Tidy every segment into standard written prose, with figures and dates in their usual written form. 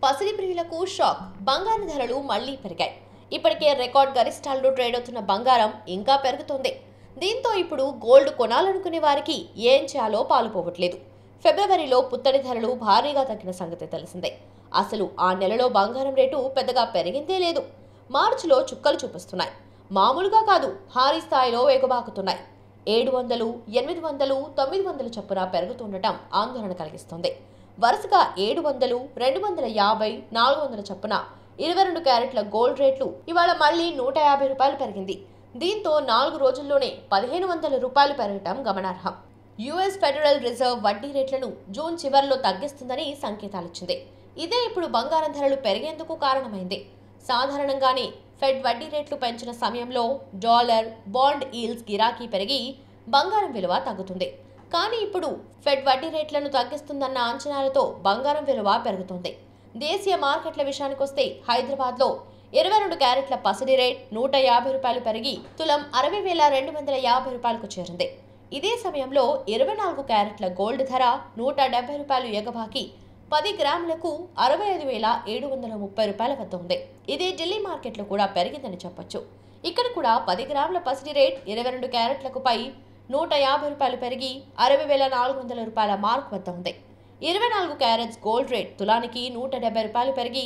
పసిడి ప్రియులకు షాక్. బంగారం ధరలు మళ్లీ పెరిగాయి. ఇప్పటికే రికార్డ్ గరిష్టాల్లో ట్రేడ్ అవుతున్న బంగారం ఇంకా పెరుగుతోంది. దీంతో ఇప్పుడు గోల్డ్ కొనాలనుకునే వారికి ఏం చేయాలో పాలుపోవట్లేదు. ఫిబ్రవరిలో పుత్తడి ధరలు భారీగా తగ్గిన సంగతి తెలిసిందే. అసలు ఆ నెలలో బంగారం రేటు పెద్దగా పెరిగిందే లేదు. మార్చిలో చుక్కలు చూపిస్తున్నాయి. మామూలుగా కాదు, భారీ స్థాయిలో ఎగుబాకుతున్నాయి. 700, 800, 900 చొప్పున పెరుగుతుండటం ఆందోళన కలిగిస్తోంది. వరుసగా 700, 250, 400 చొప్పున 22 క్యారెట్ల గోల్డ్ రేట్లు ఇవాళ మళ్లీ ₹150 పెరిగింది. దీంతో 4 రోజుల్లోనే ₹1500 పెరగటం గమనార్హం. యుఎస్ ఫెడరల్ రిజర్వ్ వడ్డీ రేట్లను జూన్ చివర్లో తగ్గిస్తుందని సంకేతాలిచ్చింది. ఇదే ఇప్పుడు బంగారం ధరలు పెరిగేందుకు కారణమైంది. సాధారణంగానే ఫెడ్ వడ్డీ రేట్లు పెంచిన సమయంలో డాలర్, బాండ్ ఈల్డ్స్ గిరాకీ పెరిగి బంగారం విలువ తగ్గుతుంది. కానీ ఇప్పుడు ఫెడ్ వడ్డీ రేట్లను తగ్గిస్తుందన్న అంచనాలతో బంగారం విలువ పెరుగుతోంది. దేశీయ మార్కెట్ల విషయానికొస్తే హైదరాబాద్లో 22 క్యారెట్ల పసిడి రేట్ ₹150 పెరిగి తులం ₹60,250కు చేరింది. ఇదే సమయంలో 24 క్యారెట్ల గోల్డ్ ధర ₹170 ఎగబాకి 10 గ్రాములకు ₹65,730 వద్ద ఉంది. ఇదే ఢిల్లీ మార్కెట్లో కూడా పెరిగిందని చెప్పొచ్చు. ఇక్కడ కూడా 10 గ్రాముల పసిడి రేట్ 22 క్యారెట్లకు పై ₹150 పెరిగి ₹60,400 మార్క్ వద్ద ఉంది. 24 క్యారెట్స్ గోల్డ్ రేట్ తులానికి ₹170 పెరిగి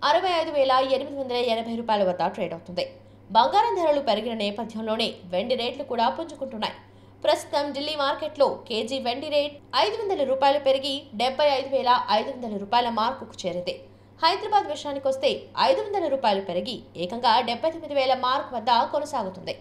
₹65,880 వద్ద ట్రేడ్ అవుతుంది. బంగారం ధరలు పెరిగిన నేపథ్యంలోనే వెండి రేట్లు కూడా పుంజుకుంటున్నాయి. ప్రస్తుతం ఢిల్లీ మార్కెట్లో కేజీ వెండి రేట్ ₹500 పెరిగి ₹75,500 మార్కుకు చేరింది. హైదరాబాద్ విషయానికొస్తే ₹500 పెరిగి ఏకంగా 79,000 మార్క్ వద్ద కొనసాగుతుంది.